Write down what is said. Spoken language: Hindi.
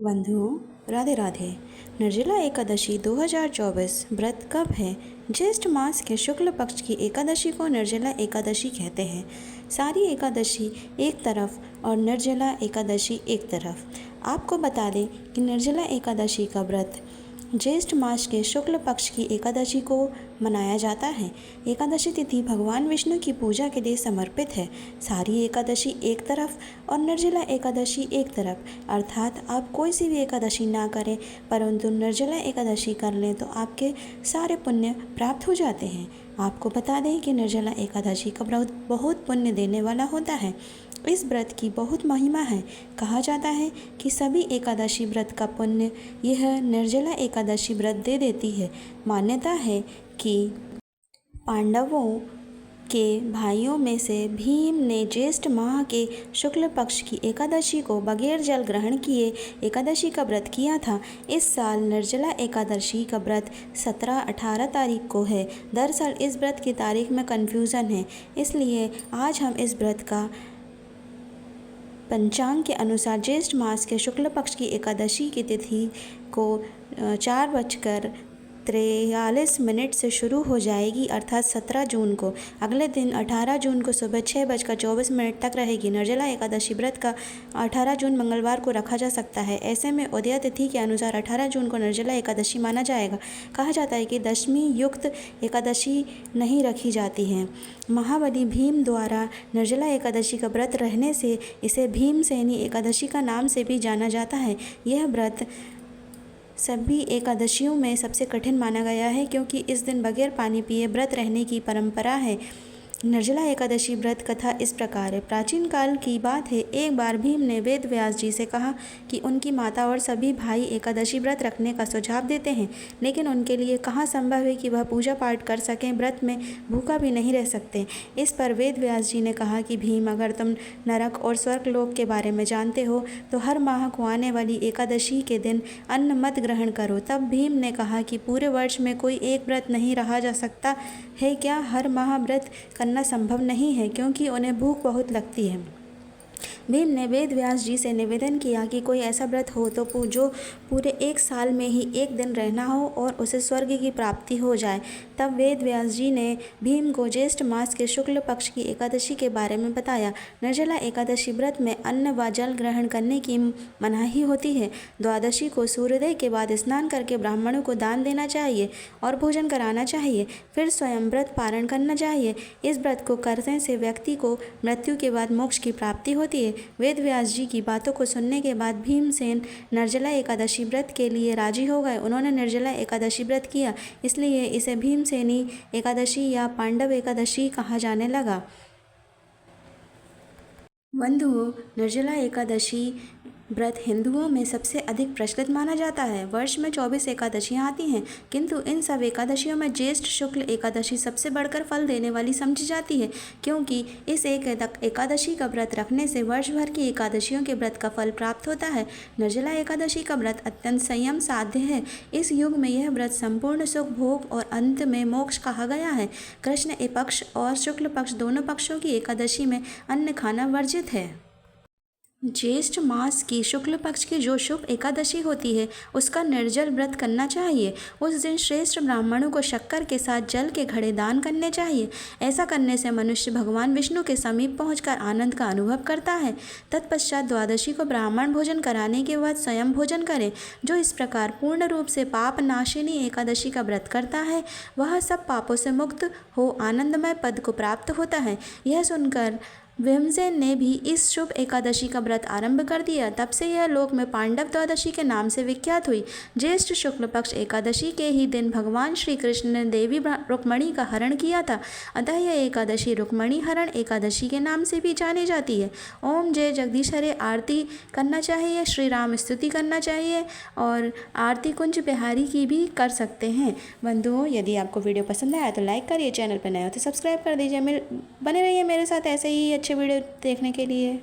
बंधुओं, राधे राधे। निर्जला एकादशी 2024 व्रत कब है? ज्येष्ठ मास के शुक्ल पक्ष की एकादशी को निर्जला एकादशी कहते हैं। सारी एकादशी एक तरफ और निर्जला एकादशी एक तरफ। आपको बता दें कि निर्जला एकादशी का व्रत ज्येष्ठ मास के शुक्ल पक्ष की एकादशी को मनाया जाता है। एकादशी तिथि भगवान विष्णु की पूजा के लिए समर्पित है। सारी एकादशी एक तरफ और निर्जला एकादशी एक तरफ, अर्थात आप कोई सी भी एकादशी ना करें परंतु निर्जला एकादशी कर लें तो आपके सारे पुण्य प्राप्त हो जाते हैं। आपको बता दें कि निर्जला एकादशी का व्रत बहुत पुण्य देने वाला होता है। इस व्रत की बहुत महिमा है। कहा जाता है कि सभी एकादशी व्रत का पुण्य यह निर्जला एकादशी व्रत दे देती है। मान्यता है कि पांडवों के भाइयों में से भीम ने ज्येष्ठ माह के शुक्ल पक्ष की एकादशी को बगैर जल ग्रहण किए एकादशी का व्रत किया था। इस साल निर्जला एकादशी का व्रत 17-18 तारीख को है। दरअसल इस व्रत की तारीख में कन्फ्यूज़न है, इसलिए आज हम इस व्रत का पंचांग के अनुसार ज्येष्ठ मास के शुक्ल पक्ष की एकादशी की तिथि को 4:43 से शुरू हो जाएगी, अर्थात 17 जून को। अगले दिन 18 जून को सुबह 6:24 तक रहेगी। निर्जला एकादशी व्रत का 18 जून मंगलवार को रखा जा सकता है। ऐसे में उदय तिथि के अनुसार 18 जून को निर्जला एकादशी माना जाएगा। कहा जाता है कि दशमी युक्त एकादशी नहीं रखी जाती है। महाबली भीम द्वारा निर्जला एकादशी का व्रत रहने से इसे भीमसेनी एकादशी का नाम से भी जाना जाता है। यह व्रत सभी एकादशियों में सबसे कठिन माना गया है, क्योंकि इस दिन बगैर पानी पिए व्रत रहने की परंपरा है। निर्जला एकादशी व्रत कथा इस प्रकार है। प्राचीन काल की बात है, एक बार भीम ने वेद व्यास जी से कहा कि उनकी माता और सभी भाई एकादशी व्रत रखने का सुझाव देते हैं, लेकिन उनके लिए कहाँ संभव है कि वह पूजा पाठ कर सकें, व्रत में भूखा भी नहीं रह सकते। इस पर वेद व्यास जी ने कहा कि भीम, अगर तुम नरक और स्वर्गलोक के बारे में जानते हो तो हर माह को आने वाली एकादशी के दिन अन्न मत ग्रहण करो। तब भीम ने कहा कि पूरे वर्ष में कोई एक व्रत नहीं रहा जा सकता है क्या? हर माह व्रत करना संभव नहीं है, क्योंकि उन्हें भूख बहुत लगती है। भीम ने वेद व्यास जी से निवेदन किया कि कोई ऐसा व्रत हो तो जो पूरे एक साल में ही एक दिन रहना हो और उसे स्वर्ग की प्राप्ति हो जाए। तब वेद व्यास जी ने भीम को ज्येष्ठ मास के शुक्ल पक्ष की एकादशी के बारे में बताया। निर्जला एकादशी व्रत में अन्न व जल ग्रहण करने की मनाही होती है। द्वादशी को सूर्योदय के बाद स्नान करके ब्राह्मणों को दान देना चाहिए और भोजन कराना चाहिए, फिर स्वयं व्रत पारण करना चाहिए। इस व्रत को करने से व्यक्ति को मृत्यु के बाद मोक्ष की प्राप्ति होती है। वेद व्यास जी की बातों को सुनने के बाद भीमसेन निर्जला एकादशी व्रत के लिए राजी हो गए। उन्होंने निर्जला एकादशी व्रत किया, इसलिए इसे भीमसेनी एकादशी या पांडव एकादशी कहा जाने लगा। बंधुओं, निर्जला एकादशी व्रत हिंदुओं में सबसे अधिक प्रचलित माना जाता है। वर्ष में 24 एकादशियाँ आती हैं, किंतु इन सब एकादशियों में ज्येष्ठ शुक्ल एकादशी सबसे बढ़कर फल देने वाली समझी जाती है, क्योंकि इस एकादशी का व्रत रखने से वर्ष भर की एकादशियों के व्रत का फल प्राप्त होता है। निर्जला एकादशी का व्रत अत्यंत संयम साध्य है। इस युग में यह व्रत संपूर्ण सुख भोग और अंत में मोक्ष कहा गया है। कृष्ण पक्ष और शुक्ल पक्ष दोनों पक्षों की एकादशी में अन्न खाना वर्जित है। ज्येष्ठ मास की शुक्ल पक्ष की जो शुभ एकादशी होती है उसका निर्जल व्रत करना चाहिए। उस दिन श्रेष्ठ ब्राह्मणों को शक्कर के साथ जल के घड़े दान करने चाहिए। ऐसा करने से मनुष्य भगवान विष्णु के समीप पहुंचकर आनंद का अनुभव करता है। तत्पश्चात द्वादशी को ब्राह्मण भोजन कराने के बाद स्वयं भोजन करें। जो इस प्रकार पूर्ण रूप से पाप नाशिनी एकादशी का व्रत करता है वह सब पापों से मुक्त हो आनंदमय पद को प्राप्त होता है। यह सुनकर भीमसेन ने भी इस शुभ एकादशी का व्रत आरंभ कर दिया। तब से यह लोक में पांडव द्वादशी के नाम से विख्यात हुई। ज्येष्ठ शुक्ल पक्ष एकादशी के ही दिन भगवान श्री कृष्ण ने देवी रुक्मणी का हरण किया था, अतः यह एकादशी रुक्मणी हरण एकादशी के नाम से भी जानी जाती है। ओम जय जगदीश हरे आरती करना चाहिए, श्री राम स्तुति करना चाहिए और आरती कुंज बिहारी की भी कर सकते हैं। बंधुओं, यदि आपको वीडियो पसंद आया तो लाइक करिए, चैनल पर नए हो तो सब्सक्राइब कर दीजिए। बने रहिए मेरे साथ ऐसे ही अच्छे वीडियो देखने के लिए।